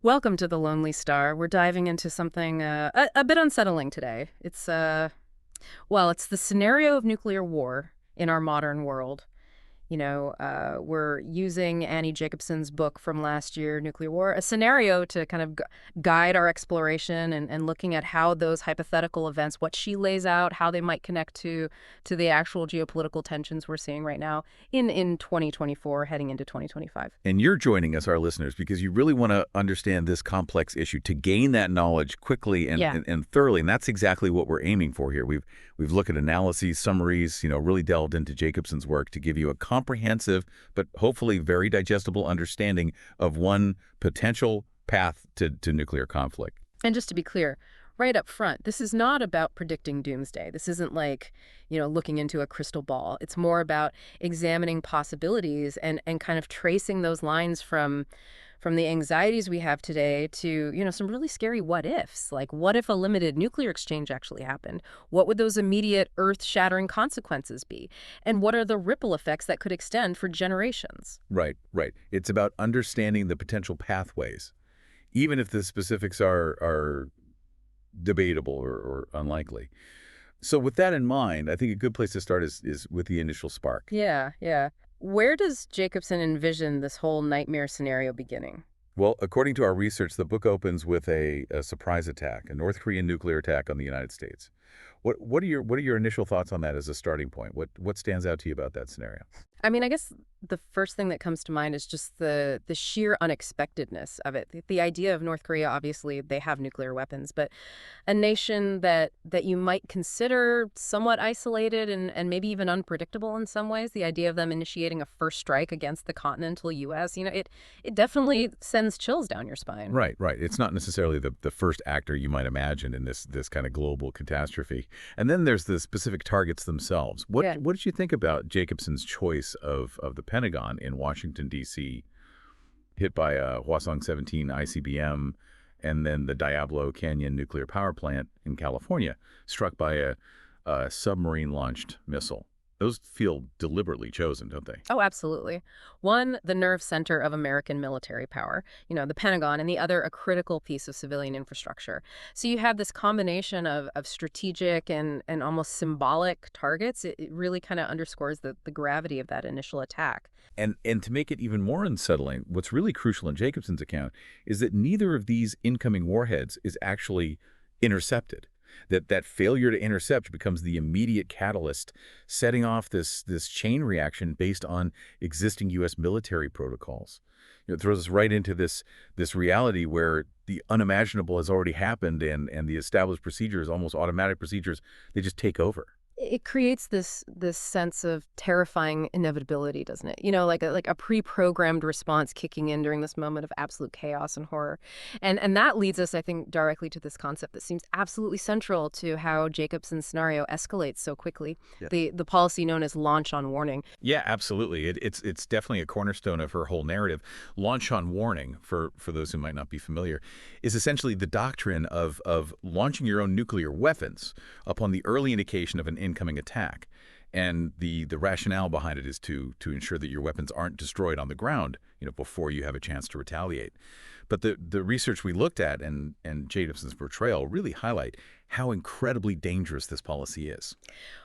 Welcome to The Lonely Star. We're diving into something a bit unsettling today. It's the scenario of nuclear war in our modern world. We're using Annie Jacobsen's book from last year, Nuclear War, a scenario to kind of guide our exploration and looking at how those hypothetical events, what she lays out, how they might connect to the actual geopolitical tensions we're seeing right now in 2024, heading into 2025. And you're joining us, our listeners, because you really want to understand this complex issue, to gain that knowledge quickly and, Yeah. and thoroughly. And that's exactly what we're aiming for here. We've looked at analyses, summaries, really delved into Jacobsen's work to give you a comprehensive, but hopefully very digestible understanding of one potential path to nuclear conflict. And just to be clear, right up front, this is not about predicting doomsday. This isn't like, looking into a crystal ball. It's more about examining possibilities and kind of tracing those lines from the anxieties we have today to, some really scary what ifs. Like, what if a limited nuclear exchange actually happened? What would those immediate earth-shattering consequences be? And what are the ripple effects that could extend for generations? Right, right. It's about understanding the potential pathways, even if the specifics are debatable or unlikely. So with that in mind, I think a good place to start is with the initial spark. Yeah, yeah. Where does Jacobsen envision this whole nightmare scenario beginning? Well, according to our research, the book opens with a surprise attack, a North Korean nuclear attack on the United States. What are your initial thoughts on that as a starting point? What stands out to you about that scenario? I mean, I guess the first thing that comes to mind is just the sheer unexpectedness of it. The idea of North Korea, obviously, they have nuclear weapons, but a nation that you might consider somewhat isolated and maybe even unpredictable in some ways, the idea of them initiating a first strike against the continental U.S., it definitely sends chills down your spine. Right, right. It's not necessarily the first actor you might imagine in this kind of global catastrophe. And then there's the specific targets themselves. What Yeah. what did you think about Jacobsen's choice of the Pentagon in Washington, D.C., hit by a Hwasong-17 ICBM, and then the Diablo Canyon nuclear power plant in California, struck by a submarine-launched missile? Those feel deliberately chosen, don't they? Oh, absolutely. One, the nerve center of American military power, the Pentagon, and the other, a critical piece of civilian infrastructure. So you have this combination of strategic and almost symbolic targets. It really kind of underscores the gravity of that initial attack. And to make it even more unsettling, what's really crucial in Jacobsen's account is that neither of these incoming warheads is actually intercepted. That failure to intercept becomes the immediate catalyst, setting off this chain reaction based on existing U.S. military protocols. It throws us right into this reality where the unimaginable has already happened, and the established procedures, almost automatic procedures, they just take over. It creates this sense of terrifying inevitability, doesn't it? Like a pre-programmed response kicking in during this moment of absolute chaos and horror. And that leads us, I think, directly to this concept that seems absolutely central to how Jacobson's scenario escalates so quickly. Yeah. The policy known as launch on warning. Yeah, absolutely. It's definitely a cornerstone of her whole narrative. Launch on warning, for those who might not be familiar, is essentially the doctrine of launching your own nuclear weapons upon the early indication of an incoming attack. And the rationale behind it is to ensure that your weapons aren't destroyed on the ground, before you have a chance to retaliate. But the research we looked at and Jacobsen's portrayal really highlight how incredibly dangerous this policy is.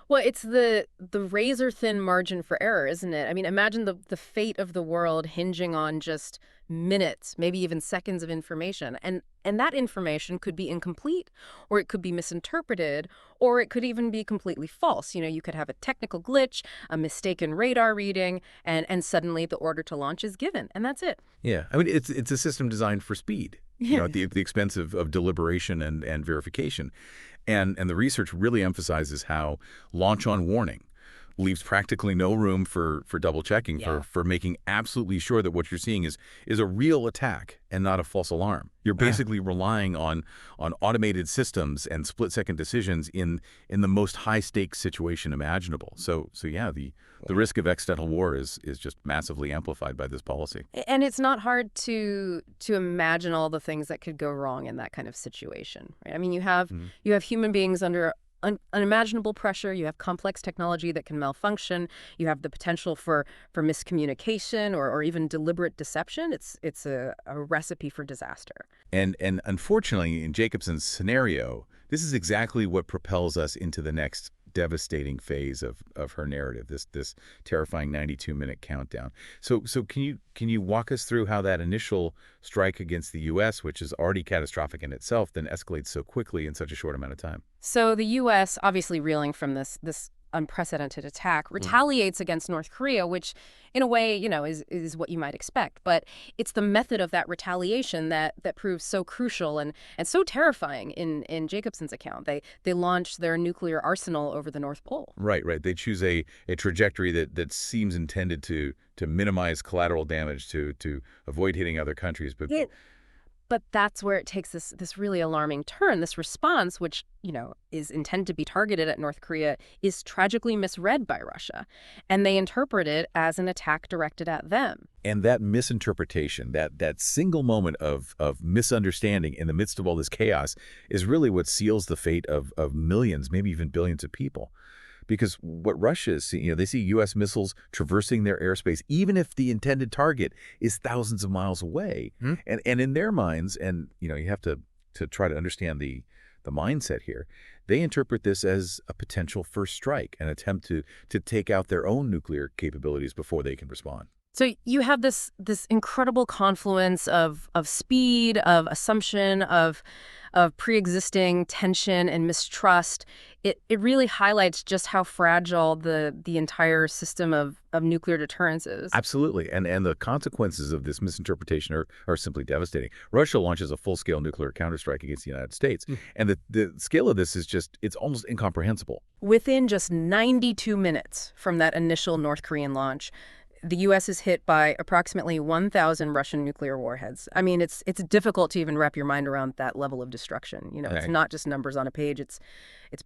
Well, it's the razor-thin margin for error, isn't it? I mean, imagine the fate of the world hinging on just minutes, maybe even seconds of information. And that information could be incomplete, or it could be misinterpreted, or it could even be completely false. You could have a technical glitch, a mistaken radar reading, and suddenly the order to launch is given, and that's it. Yeah, I mean, it's a system designed for speed, at the expense of deliberation and verification. And the research really emphasizes how launch on warning leaves practically no room for double checking, Yeah. for making absolutely sure that what you're seeing is a real attack and not a false alarm. You're basically relying on automated systems and split-second decisions in the most high-stakes situation imaginable. So yeah, the risk of accidental war is just massively amplified by this policy. And it's not hard to imagine all the things that could go wrong in that kind of situation, right? I mean, you have human beings under unimaginable pressure, you have complex technology that can malfunction, you have the potential for miscommunication or even deliberate deception. It's a recipe for disaster. And unfortunately, in Jacobson's scenario, this is exactly what propels us into the next devastating phase of her narrative, this terrifying 92-minute countdown. So can you walk us through how that initial strike against the U.S., which is already catastrophic in itself, then escalates so quickly in such a short amount of time? So the U.S., obviously reeling from this unprecedented attack, retaliates against North Korea, which in a way, is what you might expect. But it's the method of that retaliation that proves so crucial and so terrifying in Jacobson's account. They launched their nuclear arsenal over the North Pole. Right, right. They choose a trajectory that seems intended to minimize collateral damage, to avoid hitting other countries. But that's where it takes this really alarming turn. This response, which, is intended to be targeted at North Korea, is tragically misread by Russia. And they interpret it as an attack directed at them. And that misinterpretation, that single moment of misunderstanding in the midst of all this chaos is really what seals the fate of millions, maybe even billions of people. Because what Russia is seeing, they see U.S. missiles traversing their airspace, even if the intended target is thousands of miles away. And in their minds, and you have to try to understand the mindset here, they interpret this as a potential first strike, an attempt to take out their own nuclear capabilities before they can respond. So you have this incredible confluence of speed, of assumption, of pre-existing tension and mistrust. It really highlights just how fragile the entire system of nuclear deterrence is. Absolutely. And the consequences of this misinterpretation are simply devastating. Russia launches a full-scale nuclear counterstrike against the United States. And the scale of this it's almost incomprehensible. Within just 92 minutes from that initial North Korean launch, the U.S. is hit by approximately 1,000 Russian nuclear warheads. I mean, it's difficult to even wrap your mind around that level of destruction. It's not just numbers on a page. It's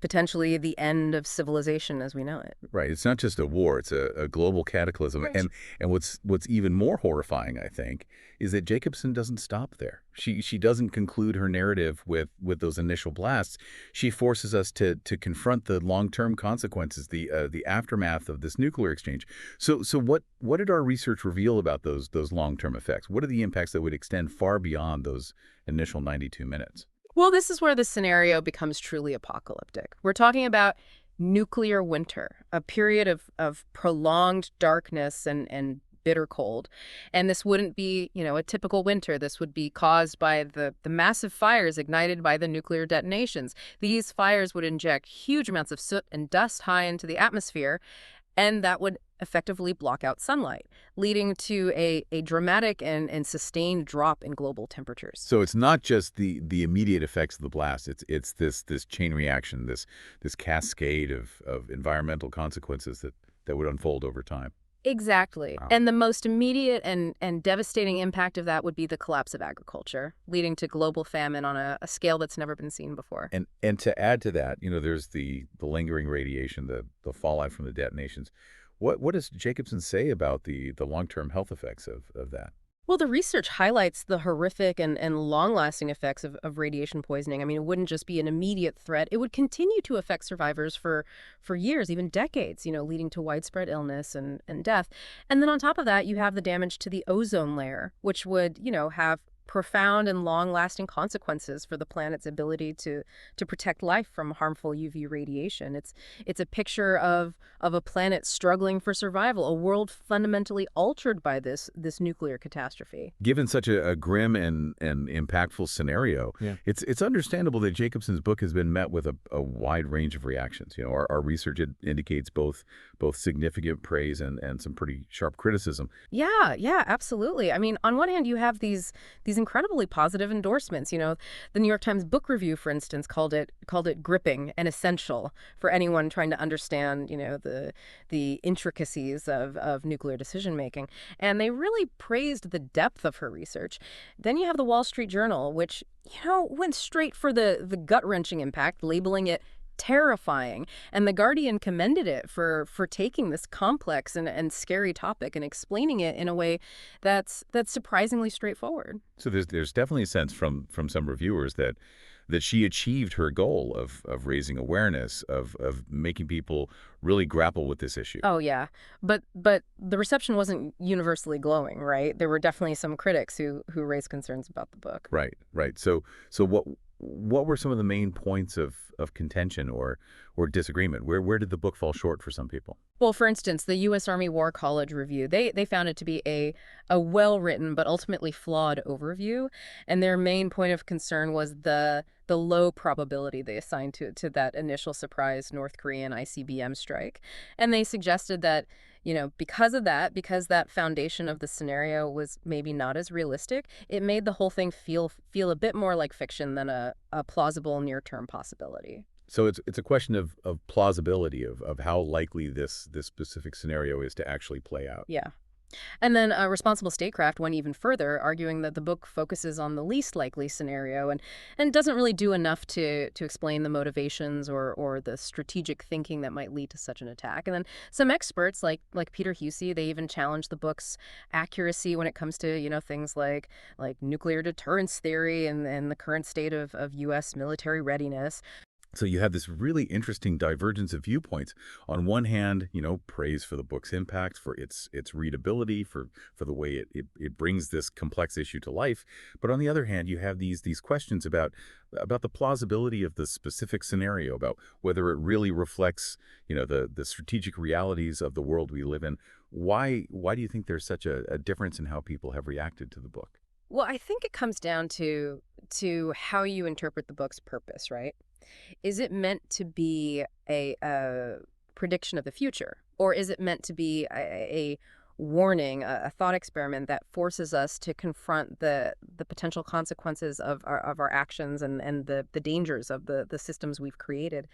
potentially the end of civilization as we know it. Right. It's not just a war. It's a global cataclysm. Right. And what's even more horrifying, I think, is that Jacobsen doesn't stop there. She doesn't conclude her narrative with those initial blasts. She forces us to confront the long-term consequences, the aftermath of this nuclear exchange. So what did our research reveal about those long-term effects? What are the impacts that would extend far beyond those initial 92 minutes? Well, this is where the scenario becomes truly apocalyptic. We're talking about nuclear winter, a period of prolonged darkness and bitter cold. And this wouldn't be, a typical winter. This would be caused by the massive fires ignited by the nuclear detonations. These fires would inject huge amounts of soot and dust high into the atmosphere, and that would effectively block out sunlight, leading to a dramatic and sustained drop in global temperatures. So it's not just the immediate effects of the blast. It's this chain reaction, this cascade of environmental consequences that would unfold over time. Exactly. Wow. And the most immediate and devastating impact of that would be the collapse of agriculture, leading to global famine on a scale that's never been seen before. And to add to that, there's the lingering radiation, the fallout from the detonations. What does Jacobsen say about the long-term health effects of that? Well, the research highlights the horrific and long-lasting effects of radiation poisoning. I mean, it wouldn't just be an immediate threat. It would continue to affect survivors for years, even decades, leading to widespread illness and death. And then on top of that, you have the damage to the ozone layer, which would, have profound and long-lasting consequences for the planet's ability to protect life from harmful UV radiation. It's a picture of a planet struggling for survival, a world fundamentally altered by this nuclear catastrophe. Given such a grim and impactful scenario, it's understandable that Jacobsen's book has been met with a wide range of reactions. Our research indicates both significant praise and some pretty sharp criticism. Yeah, absolutely. I mean, on one hand, you have these incredibly positive endorsements. The New York Times Book Review, for instance, called it gripping and essential for anyone trying to understand, the intricacies of nuclear decision making. And they really praised the depth of her research. Then you have the Wall Street Journal, which, went straight for the gut-wrenching impact, labeling it terrifying. And The Guardian commended it for taking this complex and scary topic and explaining it in a way that's surprisingly straightforward. So there's definitely a sense from some reviewers that she achieved her goal of raising awareness, of making people really grapple with this issue. Oh yeah, but the reception wasn't universally glowing, right? There were definitely some critics who raised concerns about the book. Right, right. So what were some of the main points of contention or disagreement? Where did the book fall short for some people? Well, for instance, the U.S. Army War College Review, they found it to be a well-written but ultimately flawed overview, and their main point of concern was the low probability they assigned to that initial surprise North Korean ICBM strike. And they suggested that, because of that, because that foundation of the scenario was maybe not as realistic, it made the whole thing feel a bit more like fiction than a plausible near-term possibility. So it's a question of plausibility of how likely this specific scenario is to actually play out. Yeah. And then Responsible Statecraft went even further, arguing that the book focuses on the least likely scenario and doesn't really do enough to explain the motivations or the strategic thinking that might lead to such an attack. And then some experts, like Peter Husey, they even challenged the book's accuracy when it comes to, things like nuclear deterrence theory and the current state of U.S. military readiness. So you have this really interesting divergence of viewpoints. On one hand, praise for the book's impact, for its readability, for the way it brings this complex issue to life. But on the other hand, you have these questions about the plausibility of the specific scenario, about whether it really reflects, the strategic realities of the world we live in. Why do you think there's such a difference in how people have reacted to the book? Well, I think it comes down to how you interpret the book's purpose, right? Is it meant to be a prediction of the future? Or is it meant to be a warning, a thought experiment that forces us to confront the potential consequences of our actions and the dangers of the systems we've created?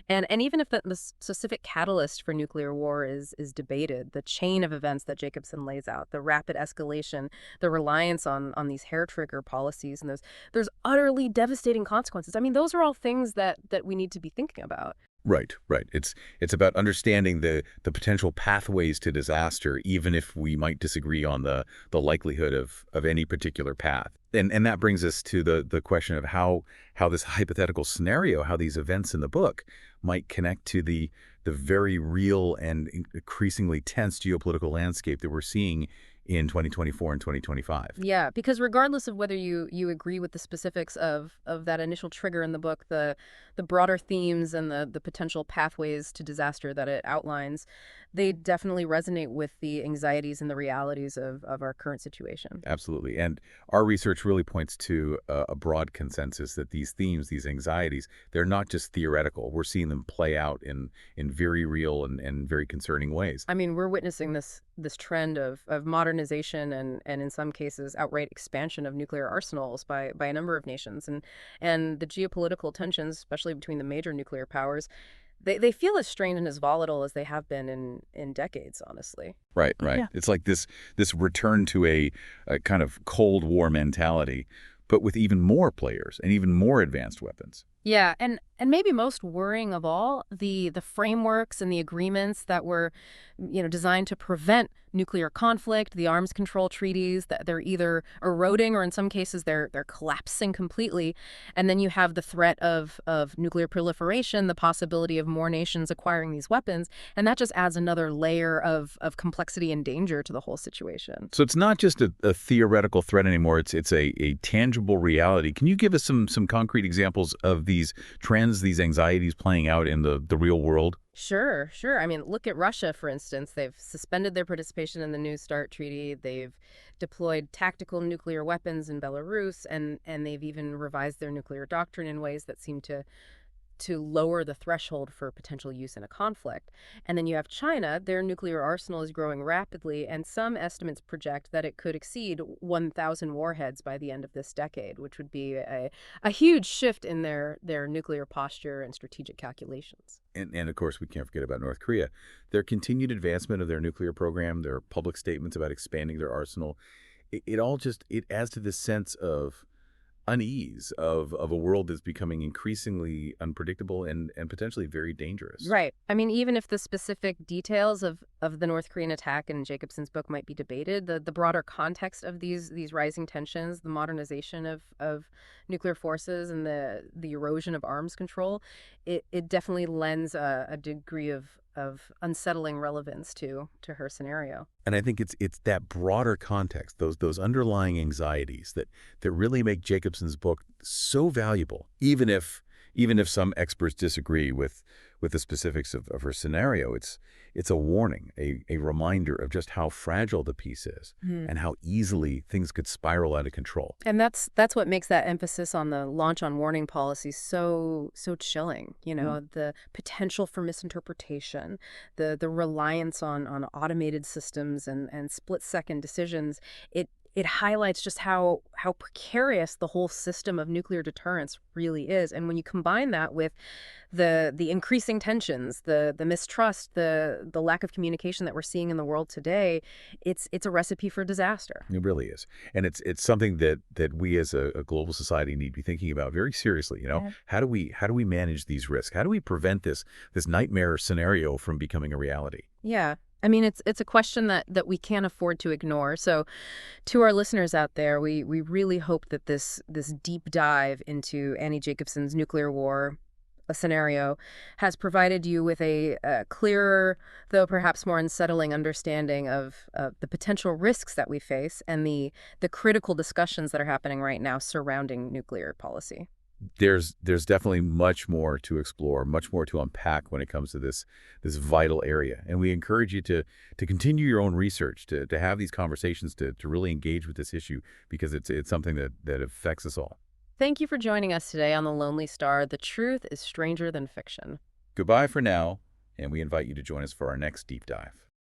And even if the specific catalyst for nuclear war is debated, the chain of events that Jacobsen lays out, the rapid escalation, the reliance on these hair trigger policies, and there's utterly devastating consequences. I mean, those are all things that we need to be thinking about. Right, right. It's about understanding the potential pathways to disaster, even if we might disagree on the likelihood of any particular path. And that brings us to the question of how this hypothetical scenario, how these events in the book might connect to the very real and increasingly tense geopolitical landscape that we're seeing in 2024 and 2025. Yeah, because regardless of whether you agree with the specifics of that initial trigger in the book, the broader themes and the potential pathways to disaster that it outlines, they definitely resonate with the anxieties and the realities of our current situation. Absolutely. And our research really points to a broad consensus that these themes, these anxieties, they're not just theoretical. We're seeing them play out in very real and very concerning ways. I mean, we're witnessing this trend of modernization and in some cases outright expansion of nuclear arsenals by a number of nations, and the geopolitical tensions, especially between the major nuclear powers, they feel as strained and as volatile as they have been in decades, honestly. Right, right. Yeah. It's like this return to a kind of Cold War mentality, but with even more players and even more advanced weapons. Yeah, and maybe most worrying of all, the frameworks and the agreements that were, designed to prevent nuclear conflict, the arms control treaties, that they're either eroding or in some cases they're collapsing completely. And then you have the threat of nuclear proliferation, the possibility of more nations acquiring these weapons, and that just adds another layer of complexity and danger to the whole situation. So it's not just a theoretical threat anymore. It's a tangible reality. Can you give us some concrete examples of these trends, these anxieties playing out in the real world? Sure, sure. I mean, look at Russia, for instance. They've suspended their participation in the New START treaty. They've deployed tactical nuclear weapons in Belarus, and they've even revised their nuclear doctrine in ways that seem to lower the threshold for potential use in a conflict. And then you have China. Their nuclear arsenal is growing rapidly, and some estimates project that it could exceed 1,000 warheads by the end of this decade, which would be a huge shift in their nuclear posture and strategic calculations. And of course, we can't forget about North Korea. Their continued advancement of their nuclear program, their public statements about expanding their arsenal, it all just, it adds to this sense of unease of a world that's becoming increasingly unpredictable and potentially very dangerous. Right. I mean, even if the specific details of the North Korean attack in Jacobson's book might be debated, the broader context of these rising tensions, the modernization of nuclear forces and the erosion of arms control, it definitely lends a degree of unsettling relevance to her scenario. And I think it's that broader context, those underlying anxieties that really make Jacobson's book so valuable, even if some experts disagree with the specifics of her scenario. It's a warning, a reminder of just how fragile the piece is and how easily things could spiral out of control. And that's what makes that emphasis on the launch on warning policy so chilling. You know, the potential for misinterpretation, the reliance on automated systems and split-second decisions. It highlights just how precarious the whole system of nuclear deterrence really is. And when you combine that with the increasing tensions, the mistrust, the lack of communication that we're seeing in the world today, it's a recipe for disaster. It really is. And it's something that we as a global society need to be thinking about very seriously. Yeah. How do we manage these risks? How do we prevent this nightmare scenario from becoming a reality? Yeah. I mean, it's a question that we can't afford to ignore. So to our listeners out there, we really hope that this deep dive into Annie Jacobsen's nuclear war a scenario has provided you with a clearer, though perhaps more unsettling understanding of the potential risks that we face and the critical discussions that are happening right now surrounding nuclear policy. There's definitely much more to explore, much more to unpack when it comes to this vital area. And we encourage you to continue your own research, to have these conversations, to really engage with this issue because it's something that affects us all. Thank you for joining us today on The Lonely Star. The truth is stranger than fiction. Goodbye for now, and we invite you to join us for our next deep dive.